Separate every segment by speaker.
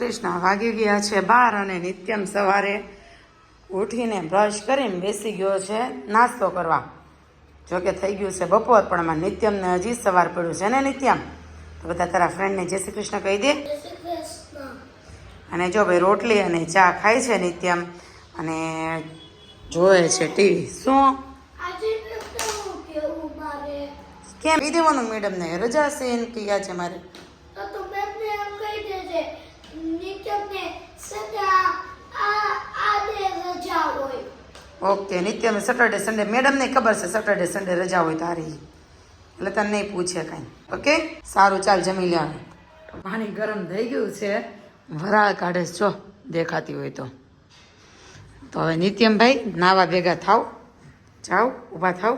Speaker 1: કૃષ્ણ વાગી ગયા છે 12 અને નિત્યમ સવારે ઉઠીને બ્રશ કરીને બેસી ગયો છે નાસ્તો કરવા. જોકે થઈ ગયું છે બપોર, પણ આમાં નિત્યમને હજી સવાર પડ્યું છે ને નિત્યમ. તો બધા તારા ફ્રેન્ડને જય શ્રી કૃષ્ણ કહી દે. અને જો ભાઈ રોટલી અને ચા ખાય છે નિત્યમ અને જોવે છે ટીવી. શું કેમ કહી દેવાનું મેડમને રજા છે એને કહ્યા છે મારે. ઓકે નિત્યમ સેટરડે સન્ડે મેડમને ખબર છે સેટરડે સન્ડે રજા હોય તારી, એટલે તને નહીં પૂછે કાંઈ. ઓકે સારું, ચાલ જમી લે. પાણી ગરમ થઈ ગયું છે, વરાળ કાઢે જો દેખાતી હોય તો હવે નિત્યમભાઈ નાવા ભેગા થાવ, જાઓ ઊભા થાવ.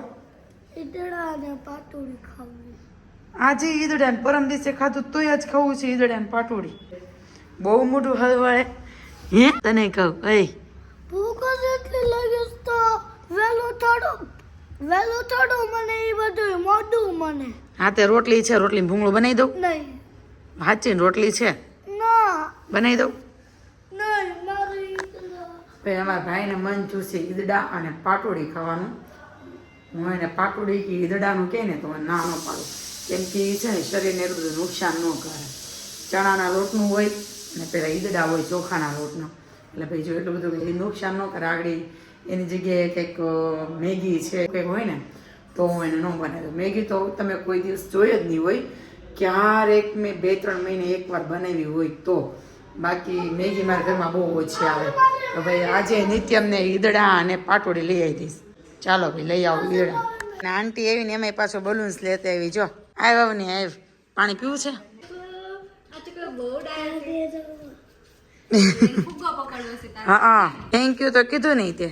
Speaker 1: આજે ઈદડા ને પરમ દિવસે ખાધું તોય જ ખાવું છે ઈદડા ને પાટોડી. બહુ મોટું હલવાય હે તને કહું. એ
Speaker 2: ભૂખ જ એટલી લાગે તો વેલો થોડો મને એ બધું મોઢું મને.
Speaker 1: હા તે રોટલી છે, રોટલી ભૂંગળું બનાવી દઉં.
Speaker 2: નહીં
Speaker 1: સાચી રોટલી છે,
Speaker 2: ના
Speaker 1: બનાવી દઉં.
Speaker 2: નહીં મારી
Speaker 1: ભાઈ અમારા ભાઈને મન થયું છે ઈદડા અને પાટોડી ખાવાનું. હું એને પાટોડી કે ઈદડાનું કહે ને તો ના ન પાડું, કેમ કે એ છે ને શરીરને એટલું બધું નુકસાન ન કરે. ચણાના લોટનું હોય ને પેલા ઈદડા હોય ચોખાના લોટનો, એટલે ભાઈ જો એટલું બધું એ નુકસાન ન કરે. આગળ એની જગ્યાએ કંઈક મેગી છે કંઈક હોય ને તો હું એને ન બનાવી દઉં. મેગી તો તમે કોઈ દિવસ જોઈ જ નહીં હોય, ક્યારેક મેં 2-3 મહિને એકવાર બનાવી હોય તો, બાકી મેગી મારા ઘરમાં બહુ ઓછી આવે. તો ભાઈ આજે નિત્યમને ઈદડા અને પાટોડી લઈ આવી દઈશ. ચાલો ભાઈ લઈ આવો ઈદડા. અને આંટી આવીને એમાંય પાછો બલૂન્સ લેતા આવી. જો આવ્યા ને આવ પાણી પીવું છે. હા થેન્ક યુ તો કીધું નહીં તે.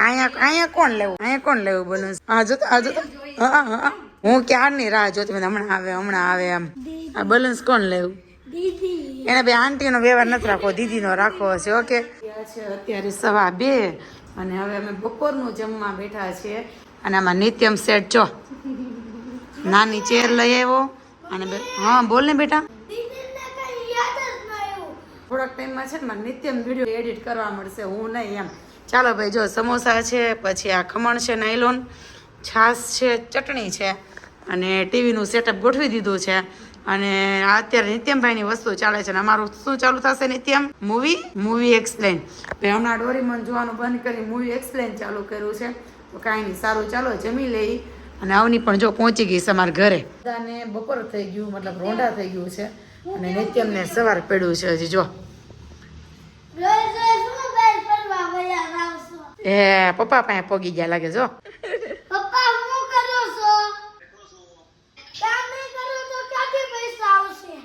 Speaker 1: અહીંયા કોણ લેવું બલૂન્સ? હા જોતો હા હું ક્યારની રાહ જોતી, હમણાં આવે એમ. આ બલૂન્સ કોણ લેવું? એને બે આંટીનો વ્યવહાર નથી રાખવો, દીદીનો રાખવો હશે. ઓકે અત્યારે 2:15 અને હવે અમે બપોરનું જમવા બેઠા છીએ. અને આમાં નિત્યમ સેટ જો નાની ચેર લઈ આવ્યો. અને હા બોલ ને બેટા. થોડાક ટાઈમમાં છે ને મારે નિત્યમ વિડીયો એડિટ કરવા મળશે, હું નહીં એમ. ચાલો ભાઈ જો સમોસા છે, પછી આ ખમણ છે નાયલોન, છાશ છે, ચટણી છે અને ટીવીનું સેટઅપ ગોઠવી દીધું છે. અને અત્યારે નિત્યમભાઈની વસ્તુ ચાલે છે. અને અમારું શું ચાલુ થશે નિત્યમ? Movie explain. ભાઈ હમણાં ડોરીમોન જોવાનું બંધ કરી મૂવી એક્સપ્લેન ચાલુ કર્યું છે. તો કાંઈ નહીં, સારું ચાલો જમી લઈ. અને અવની પણ જો પહોંચી ગઈ છે અમારા ઘરે. બધાને બપોર થઈ ગયું, મતલબ રોંઢા થઈ ગયું છે. અને નિત્યમને સવાર પડ્યું છે હજી જો. એ પપ્પા પાસે પોગી ગયા લાગે જો.
Speaker 2: પપ્પા હું કરો છો? કામ નહીં કરો તો ક્યાંથી પૈસા આવશે?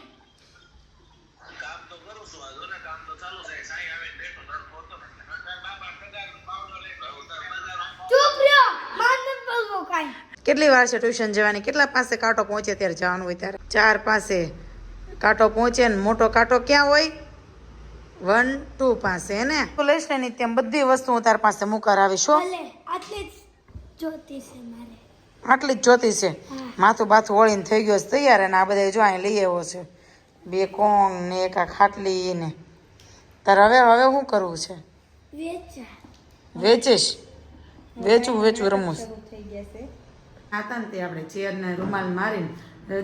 Speaker 3: કામ તો કરું છું, આજો ને કામ તો ચાલુ છે. સાઈ આવે બેઠો ધરકો હતો ને બાબા પગાર પાવડો લઈ ગયો.
Speaker 2: ચૂપ રહ્યો, માર ન બોલવો કાઈ.
Speaker 1: કેટલી વાર છે ટ્યુશન જવાની? કેટલા પાસે કાંટો પહોંચે ત્યારે જવાનું હોય ત્યારે? 4 પાસે કાંટો પહોંચે ને મોટો કાંટો ક્યાં હોય? 1, 2 પાસે ને. તું લઈશ ને નિત્યમ બધી વસ્તુ હું તાર પાસે મુકર આવીશ.
Speaker 2: ભલે આટલી જ જોતી છે મારે.
Speaker 1: આટલી જ જોતી છે? માથું બાથું વળીને થઈ ગયો છે તૈયાર. અને આ બધા જો અહીં લઈ આવ્યો છે 2 કોંગ ને એક આ ખાટલી ને. તારે હવે શું કરવું છે? વેચીશ? વેચવું રમવું હતા ને તે આપણે ચેરને રૂમાલ મારીને,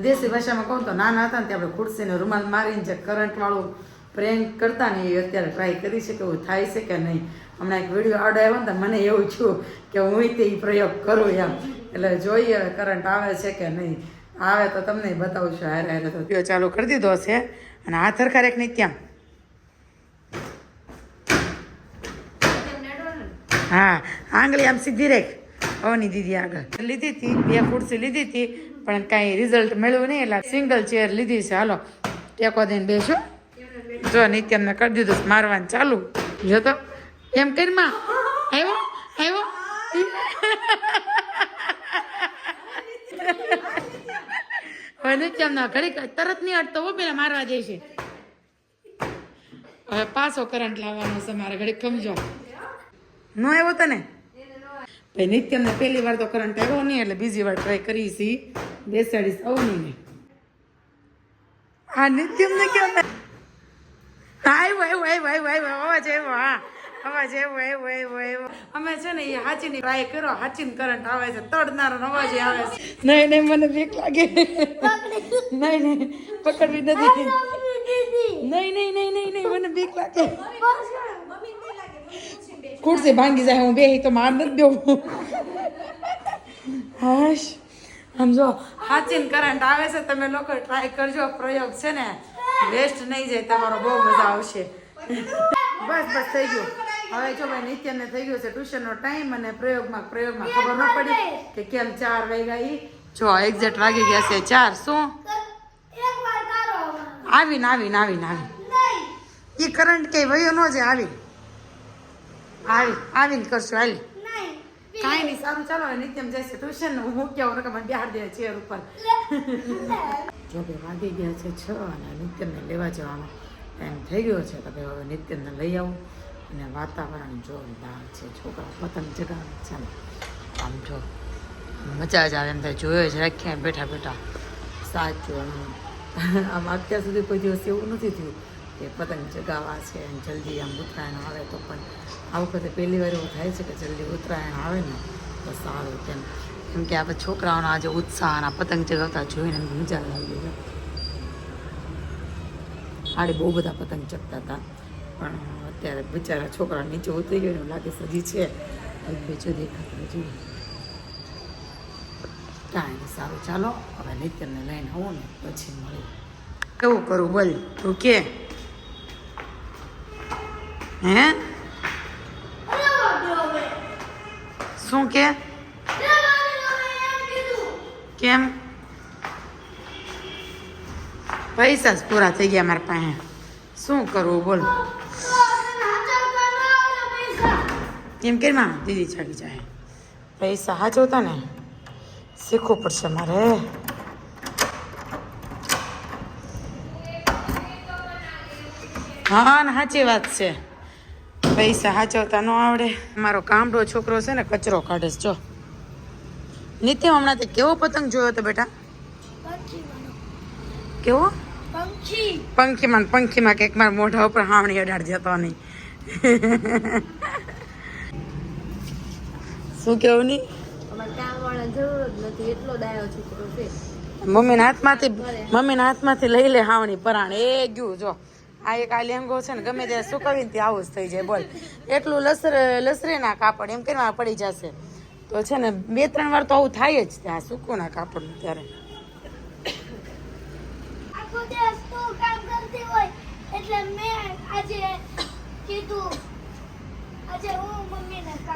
Speaker 1: દેશી ભાષામાં કહું તો નાના હતા ને તે આપણે ખુરશીને રૂમાલ મારીને જે કરંટ વાળું પ્રેન્ક કરતા ને એ અત્યારે ટ્રાય કરી છે કે એવું થાય છે કે નહીં. હમણાં એક વિડીયો આડો આવ્યો ને મને એવું થયું કે હું તે પ્રયોગ કરું એમ. એટલે જોઈએ હવે કરંટ આવે છે કે નહીં. આવે તો તમને બતાવું છું. હારે તો વિડીયો ચાલુ કરી દીધો છે. અને હાથ હરખા એક નિત્યમ. હા આંગળી આમ સીધી રેખ. હવની દીદી આગળ લીધી હતી 2 ખુરશી લીધી હતી, પણ કાંઈ રિઝલ્ટ મળ્યું નહીં. એટલે સિંગલ ચેર લીધી છે. હાલો ટેકો દઈને બેસો. જો નિત્યમને કરી દીધું મારવાનું ચાલુ. જો તો એમ કરીમાં આવ્યો હવે નિત્યમના ઘડી તરત નહીં અટતો હો, પેલા મારવા જાય છે. હવે પાછો કરંટ લાવવાનો છે મારે. ઘડી સમજો ન આવ્યો તને ભાઈ. નિત્યમને પહેલી વાર તો કરંટ આવ્યો નહીં, એટલે બીજી વાર ટ્રાય કરીશ. બેસાડીશ અવનીને. આ નિત્યમને કેમ અવાજ આવ્યો હા અવાજ આવ્યો અમે છે ને એ હાચીની ટ્રાય કરો હાચીન કરંટ આવે છે તડનારો અવાજ આવે છે નહીં મને બીક લાગે નહીં પકડવી નથી નહીં મને બીક લાગે ખુરશી ભાંગી જાય હું બેહી તો માર નથી દેવું હાશ આમ જો હાચીન કરંટ આવે છે તમે લોકો ટ્રાય કરજો પ્રયોગ છે ને વેસ્ટ નહીં જાય તમારો બહુ મજા આવશે બસ થઈ ગયું હવે જો ભાઈ નિત્યને થઈ ગયું છે ટ્યુશનનો ટાઈમ અને પ્રયોગમાં ખબર ન પડી કે કેમ 4 વાગ્યા ઈ જો એક્ઝેક્ટ વાગી ગયા છે 4 શું આવીને ઈ કરંટ કઈ વયો ન જાય આવીને કરશું હાલી કાંઈ નહીં સારું ચાલો હવે નિત્યમ જશે ટ્યુશન હું મૂક્યા હું મને બિહાર દે ચેર ઉપર જો બે વાગી ગયા છે 6 અને નિત્યમને લેવા જવાનો ટાઈમ થઈ ગયો છે તો હવે નિત્યમને લઈ આવું અને વાતાવરણ જોરદાર છે છોકરા પતંગ ચગાવે છે આમ જો મજા જ આવે એમ થાય જોયો જ રાખ્યા બેઠા સાચું આમ અત્યાર સુધી કોઈ દિવસ એવું નથી થયું કે પતંગ ચગાવવા છે અને જલ્દી આમ ઉત્તરાયણ આવે તો પણ આ વખતે પહેલી વાર એવું થાય છે કે જલ્દી ઉત્તરાયણ આવે ને તો સારું કેમ કે આપણે છોકરાઓનો આજે ઉત્સાહ અને પતંગ ચગાવતા જોઈને મજા લાગી ગઈ આડે બહુ બધા પતંગ ચગતા હતા પણ અત્યારે બિચારા છોકરા નીચે ઉતરી ગયો એવું લાગે સજી છે બીજું દેખાતું જોઈએ કાંઈ નહીં સારું ચાલો હવે નિત્યને લઈને આવું ને પછી મળી કેવું કરું બોલ તું કે હે શું કે કેમ પૈસા જ પૂરા થઈ ગયા મારા પાસે શું કરવું બોલ કેમ કે માં દીદી ચાલી જાય પૈસા હાચવતા ને શીખવું પડશે મારે હા ને સાચી વાત છે પૈસા સાચવતા ન આવડે મારો કામડો છોકરો છે ને કચરો કાઢે છે જો નિત્ય હમણાં તે કેવો પતંગ જોયો હતો બેટા કેવો પંખીમાં કંઈક મારા મોઢા ઉપર હાવણી અડાડ જતો નહીં શું કેવું નહીં મમ્મીના હાથમાંથી લઈ લે હાવણી પરાણ એ ગયું જો આ એક આ લેંગો છે ને ગમે ત્યારે સુકાવીને ત્યાં આવું જ થઈ જાય બોલ એટલું લસરે ના કાપડ એમ કરવા પડી જશે તો છે ને 2-3 વાર તો આવું થાય જ ત્યાં સૂકું ના કાપડનું ત્યારે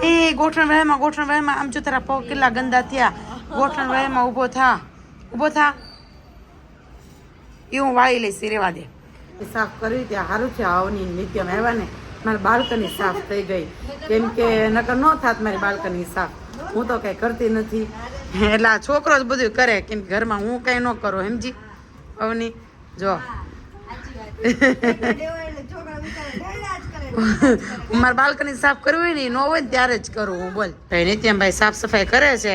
Speaker 1: એ ગોઠણ વહેમાં આમ જો તારા પગ કેટલા ગંદા થયા ગોઠણ વહેમાં ઊભો થા એ હું વાળી લઈશ રેવા દે સાફ કરી ત્યાં સારું છે આવની નિત્યમ આવ્યા ને મારી બાલ્કની સાફ થઈ ગઈ કેમ કે નકર ન થાત મારી બાલ્કની સાફ હું તો કઈ કરતી નથી એટલે આ છોકરો જ બધું કરે કેમ કે ઘરમાં હું કઈ ન કરું સમજી અવની જો મારે બાલ્કની સાફ કરવી ને ન હોય ને ત્યારે જ કરું હું બોલ ભાઈ નિત્યમભાઈ સાફ સફાઈ કરે છે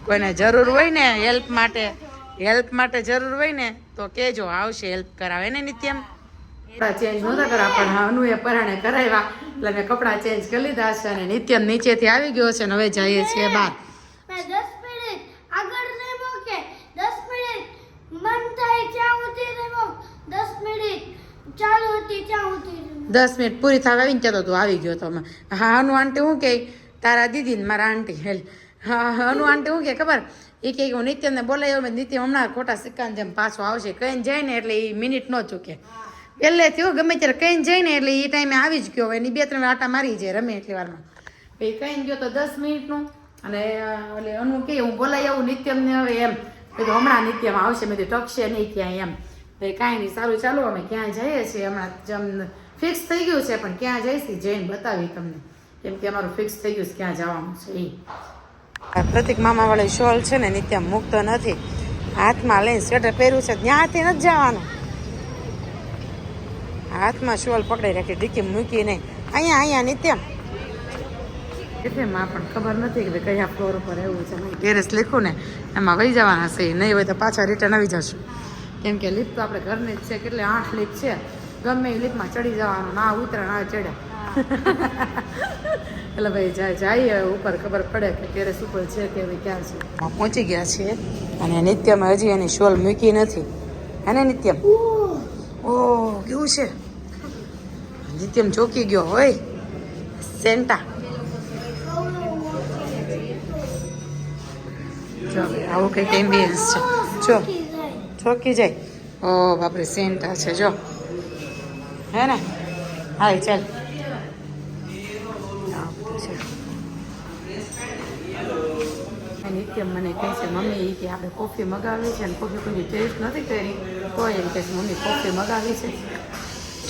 Speaker 1: કોઈને જરૂર હોય ને હેલ્પ માટે જરૂર હોય ને તો કેજો આવશે હેલ્પ કરાવે ને નિત્યમ ચેન્જ નહોતા કરા પણ હાનું એ પરાણે કરાવ્યા એટલે મેં કપડાં ચેન્જ કરી લીધા છે અને નિત્યમ નીચેથી આવી ગયો છે ને હવે જઈએ છીએ બહાર
Speaker 2: 10 મિનિટ આગળ નહીં મૂકે 10 મિનિટ મન થાય ત્યાં ઉતી રહેવો 10 મિનિટ ચાલુ હતી ત્યાં ઉતી
Speaker 1: 10 મિનિટ પૂરી થવા આવીને ત્યાં તો તું આવી ગયો તો હા હનુ આંટી હું કે તારા દીદી ને મારા આંટી હેલ હા હનુ આંટી હું કે ખબર એ કે હું નિત્યમને બોલાવ્યો મેં નિત્યમ હમણાં ખોટા સિક્કાને જેમ પાછો આવશે કહીને જાય ને એટલે એ મિનિટ ન ચૂકે પહેલેથી હો ગમે ત્યારે કહીને જાય ને એટલે એ ટાઈમે આવી જ ગયો હોય એની 2-3 આટા મારી જાય રમે એટલી વારમાં પછી કહીને ગયો તો 10 મિનિટનું અને એટલે અનુ કે હું બોલાવી આવું નિત્યમને હવે એમ કીધું હમણાં નિત્યમ આવશે મેં ટકશે નહીં ક્યાંય એમ ભાઈ કાંઈ નહીં સારું ચાલો અમે ક્યાં જઈએ છીએ હમણાં જેમ ફિક્સ થઈ ગયું છે પણ ક્યાં જઈશી જઈને બતાવી તમને કેમ કે અમારું ફિક્સ થઈ ગયું છે ક્યાં જવાનું છે એ પ્રતિક મામાવાળી શોલ છે ને નિત્યમ મૂકતો નથી હાથમાં લઈને સ્વેટર પહેર્યું છે ત્યાંથી નથી જવાનું હાથમાં શોલ પકડી રાખી ડીકી મૂકી નહીં અહીંયા નિત્યમ એટલે માં પણ ખબર નથી કે કયા ફ્લોર ઉપર એવું છે ટેરેસ લખ્યું ને એમાં વહી જવાના છે નહીં હોય તો પાછા રિટર્ન આવી જશું કેમ કે લિફ્ટ તો આપણે ઘરની જ છે કેટલે 8 લિફ્ટ છે ગમે એ લીફમાં ચડી જવાનું, ના ઉતરે ના ચડ્યા. એટલે ભાઈ જઈએ ઉપર ખબર પડે કે ટેરેસ ઉપર છે કે ભાઈ ક્યાં છે. પહોંચી ગયા છીએ અને નિત્યમાં હજી એની શોલ મૂકી નથી. હે ને નિત્યમ? ઓહ કેવું છે નિત્યમ, ચોકી ગયો હોય સેન્ટા. જો આવું કંઈક એમ્બિયન્સ છે. જો ચોકી જાય. ઓ બાપરે સેન્ટા છે જો. હે ને? હાય ચાલ. નિત્યમ મને કહે છે મમ્મી કે આપણે કોફી મગાવી છે અને કોફી કોઈ ટેસ્ટ નથી કરી તો એમ કહે છે મમ્મી કોફી મગાવી છે.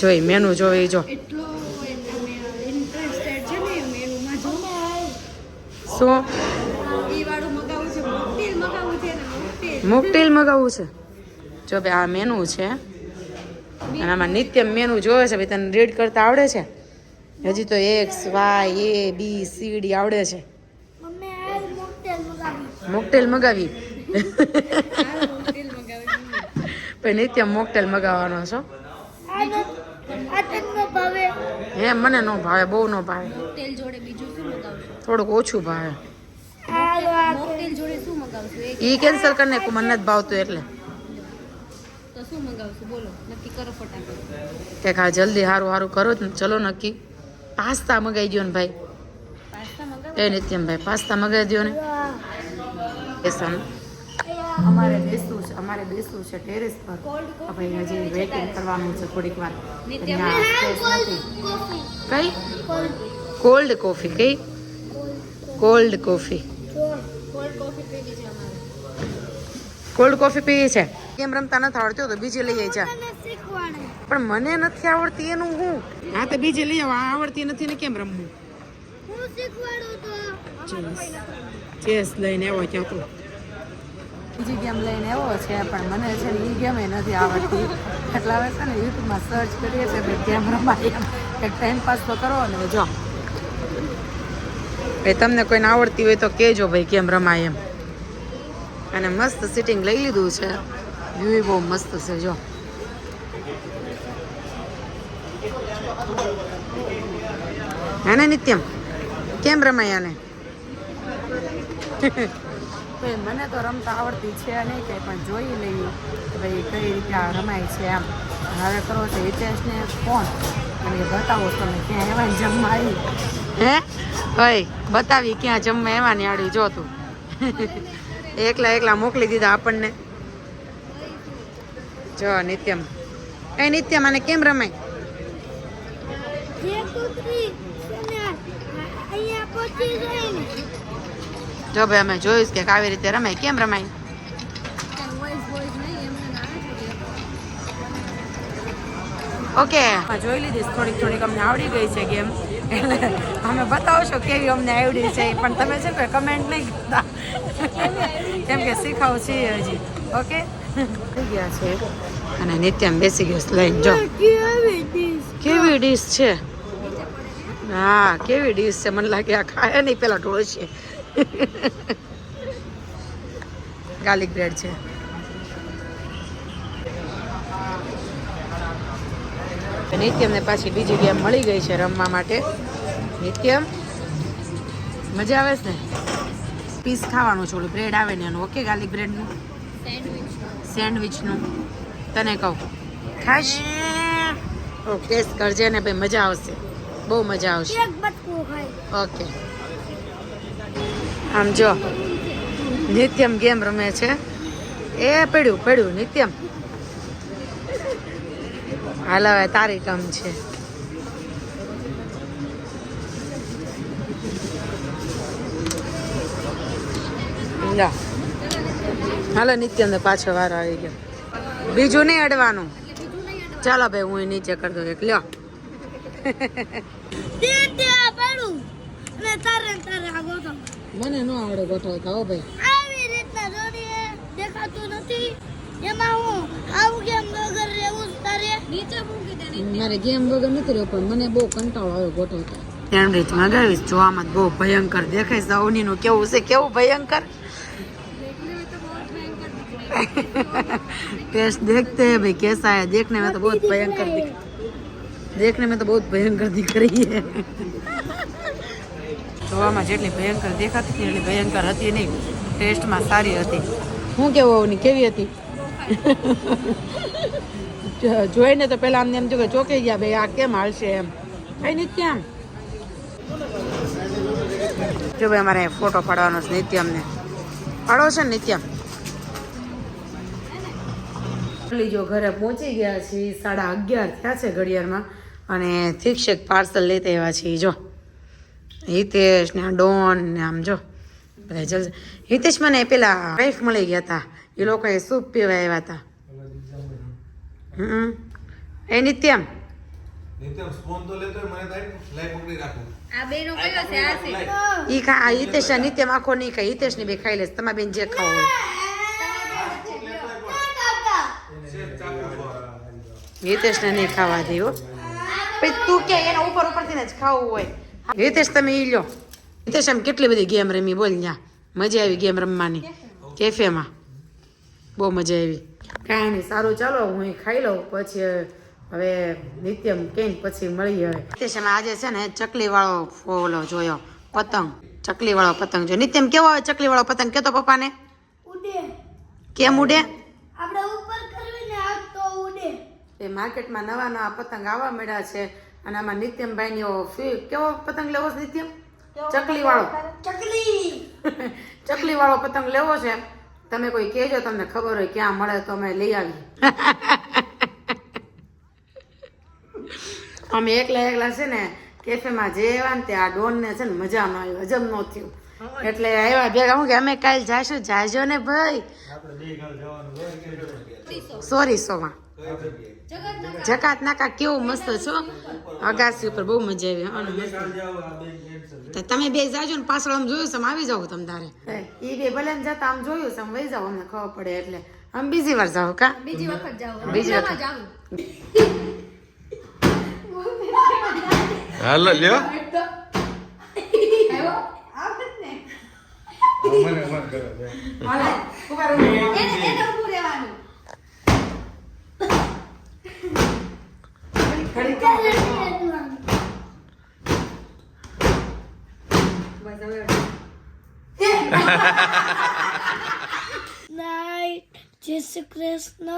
Speaker 1: જોઈ મેનુ જોઈ જો.
Speaker 2: એટલો ઇન્ટરેસ્ટેડ છે ને મેનુમાં જો
Speaker 1: શું
Speaker 2: ઈ વાળું મગાવું છે, મોકટેલ મગાવું છે ને
Speaker 1: મોકટેલ મગાવવું છે. જો ભાઈ આ મેનુ છે અને આમાં નિત્યમ મેનુ જોવે છે. ભાઈ તને રીડ કરતા આવડે છે? હજી તો એક્સ વાય એ બી સી ડી આવડે છે.
Speaker 2: મમ્મી આ મોકટેલ મગાવી.
Speaker 1: મોકટેલ મગાવી
Speaker 2: મોકટેલ મગાવી.
Speaker 1: પણ નિત્યમ મોકટેલ મગાવવાનો છો.
Speaker 2: આ તને ભાવે?
Speaker 1: હે મને નો ભાવે, બહુ નો ભાવે,
Speaker 2: મોકટેલ જોડે બીજું શું મગાવશો?
Speaker 1: થોડુંક ઓછું ભાવે.
Speaker 2: મોકટેલ જોડે શું મગાવશો?
Speaker 1: ઈ કેન્સલ કરી નાખું, મને નથી ભાવતું એટલે.
Speaker 2: તો શું મગાવશો બોલો, નક્કી કરો ફટાફટ.
Speaker 1: કે ખા જલ્દી સારું સારું કરો જ ને. ચલો નક્કી. પાસ્તા મગાવી દો ને ભાઈ.
Speaker 2: પાસ્તા મગાવો.
Speaker 1: એ નિત્યમભાઈ પાસ્તા મગાવી દો ને. બેસન અમારે બેસવું છે ટેરેસ પર. ભાઈ હજી વેઇટિંગ કરવાનું છે થોડીક વાર. ત્યાં space નથી. કઈ કોલ્ડ કોફી? કઈ cold coffee?
Speaker 2: Cold coffee PV છે અમારે.
Speaker 1: કોલ્ડ કોફી પીવી છે. કેમ રમતા નથી આવડતું તો બીજી લઈ આવી જા.
Speaker 2: મને શીખવાડે.
Speaker 1: પણ મને નથી આવડતી એનું હું. હા તો બીજી લઈ આવ. આવડતી નથી ને કેમ રમવું?
Speaker 2: હું શીખવાડું તો.
Speaker 1: ચેસ લઈને આવ્યો ક્યાં તો. બીજી ગેમ લઈને આવ્યો છે પણ મને છે ને એ ગેમ નથી આવડતી. એટલે હવે છે ને યુટ્યુબમાં સર્ચ કરીએ છીએ કે ગેમ રમાય એમ. એક ટાઈમ પાસ તો કરો ને. જો એ તમને કોઈને આવડતી હોય તો કહેજો ભાઈ કેમ રમાય એમ. અને મસ્ત સિટિંગ લઈ લીધું છે. વ્યૂ બહુ મસ્ત છે જો. હે ને નિત્યમ? કેમ રમાય આને? મને તો રમતા આવડતી છે નહીં કંઈ, પણ જોઈ લઈએ કે ભાઈ કઈ રીતે આ રમાય છે એમ. હવે કરો છે હિતેશને ફોન અને બતાવો તમે ક્યાં એવા જમવા આવી. હે ભાઈ બતાવી ક્યાં જમવા એવાની આડી જો તું. એકલા મોકલી દીધા આપણને. જો નિત્યમ. એ નિત્યમ આને કેમ રમાય?
Speaker 2: જે કુતરી અહીંયા પહોંચી જાય ને.
Speaker 1: જો ભાઈ અમે જોઈશ કે આવી રીતે રમાય. કેમ રમાય? ઓકે જોઈ લીધીશ. થોડીક અમને આવડી ગઈ છે ગેમ. એટલે અમે બતાવશો કેવી અમને આવડી છે. પણ તમે છે ને કમેન્ટ નહીં કરતા કેમ કે શીખાવ છીએ હજી. ઓકે થઈ ગયા છે અને નિત્યમ બેસી ગયો લઈને. જો કેવી ડીશ છે. હા કેવી ડીશ છે. મને લાગે આ ખાય નહીં પેલા ઢોળશે. ગાર્લિક બ્રેડ છે. નિત્યમને પાછી બીજી ગેમ મળી ગઈ છે રમવા માટે. નિત્યમ મજા આવે છે ને? પીસ ખાવાનું છે. ઓલું બ્રેડ આવે ને એનું. ઓકે ગાર્લિક બ્રેડનું સેન્ડવિચનું તને કહું ખાશ? ટેસ્ટ કરજે ને ભાઈ, મજા આવશે, બહુ મજા આવશે.
Speaker 2: એક બટકું ખાય.
Speaker 1: ઓકે આમ જો નિત્યમ ગેમ રમે છે. એ પડ્યું નિત્યમ. હાલ હવે તારી ટર્ન છે. લા હાલો નિત્યમ ને પાછો વારો આવી ગયો. બીજું નહીં અડવાનું. ચાલો ભાઈ હું નીચે કરી દઉં એક. લ્યો મને ન આવડે ગોઠવતા. હો ભાઈ
Speaker 2: આવી રીતના જોડીએ દેખાતું નથી. એમાં હું આવું કેમ વગર રહેવું તારે નીચે મૂકી દે.
Speaker 1: મારે ગેમ વગર નથી રહ્યો પણ મને બહુ કંટાળો આવ્યો ગોઠવતા. સેન્ડવિચ મગાવીશ. જોવામાં બહુ ભયંકર દેખાય છે. અવનીનું કેવું છે? કેવું ભયંકર टेस्ट देखते हैं भाई कैसा है. देखने में तो बहुत भयंकर दिख. देखने में तो बहुत भयंकर दिख रही है જોવામાં જેટલી ભયંકર દેખાતી હતી એટલી ભયંકર હતી નહીં, ટેસ્ટમાં સારી હતી. શું કેવું અવની, કેવી હતી? જોઈને તો પેલા અમને એમ થયું કે ચોંકી ગયા ભાઈ આ કેમ હાલશે એમ. કઈ નિત્યમ જો ભાઈ અમારે ફોટો પાડવાનો છે નિત્યમને. પાડો છે ને નિત્યમ? જો ઘરે પહોંચી ગયા છીએ, 11:30 થયા છે ઘડિયાળમાં અને ઠીક છે પાર્સલ લેતા આવ્યા છીએ. જો હિતેશ ને ડોન ને આમ જો બધા જલસે. હિતેશ મને પેલા વાઈફ મળી ગયા હતા, એ લોકોએ સૂપ પીવા આવ્યા હતા. એ નિત્યમ ઈ ખા હિતેશ નિત્યમ આખો નહીં ખાય, હિતેશ ની બે ખાઈ લેશે. તમારે બેન જે ખાવું હોય. હિતેશ ને નહીં ખાવા દે હો. પછી તું કે એના ઉપર ઉપરથી જ ખાવું હોય. હિતેશ તમે ઈ લ્યો. હિતેશ એમ કેટલી બધી ગેમ રમી બોલ. ત્યાં મજા આવી ગેમ રમવાની કેફેમાં, બહુ મજા આવી. કાંઈ નહીં, સારું ચાલો હું ખાઈ લઉં પછી હવે નિત્યમ કહીને પછી મળીએ. હવે હિતેશ આજે છે ને ચકલી વાળો ઓલો જોયો પતંગ, ચકલી વાળો પતંગ જો. નિત્યમ કેવો આવે ચકલી વાળો પતંગ? કેતો પપ્પાને.
Speaker 2: ઉડે.
Speaker 1: કેમ ઉડે?
Speaker 2: આપણે ઉપર કરવીને આ તો ઉડે.
Speaker 1: એ માર્કેટમાં નવા નવા પતંગ આવવા મળ્યા છે અને આમાં નિત્યમભાઈની કેવો પતંગ લેવો છે નિત્યમ? ચકલી વાળો. ચકલી વાળો પતંગ લેવો છે. તમે કોઈ કહેજો, તમને ખબર હોય ક્યાં મળે તો અમે લઈ આવીએ. અમે એકલા છે ને કેફેમાં જે આવ્યા ને ત્યાં ડોનને છે ને મજા ન આવી, હજમ ન થયું એટલે આવ્યા ભેગા. હું કે અમે કાલ જાશું, જાજો ને ભાઈ. સોરી સોમાં જકાત નાકા કેવું મસ્ત છો, અગાસી ઉપર બહુ મજા આવી. તમે બે જાજો ને પાછળ આમ જોયું છે, આવી જાવ તમ તારે. ઈ બે ભલે ને જતા આમ જોયું છે, વહી જાવ, અમને ખબર પડે એટલે આમ બીજી વાર જાવ. કા બીજી વખત જાવ? બીજી વખત
Speaker 4: હાલો લ્યો.
Speaker 2: નાઈટ. જય શ્રી કૃષ્ણ.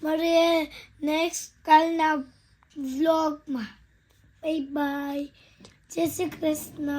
Speaker 2: મળીએ નેક્સ્ટ કાલના વ્લોગમાં. Bye bye. જય શ્રી કૃષ્ણ.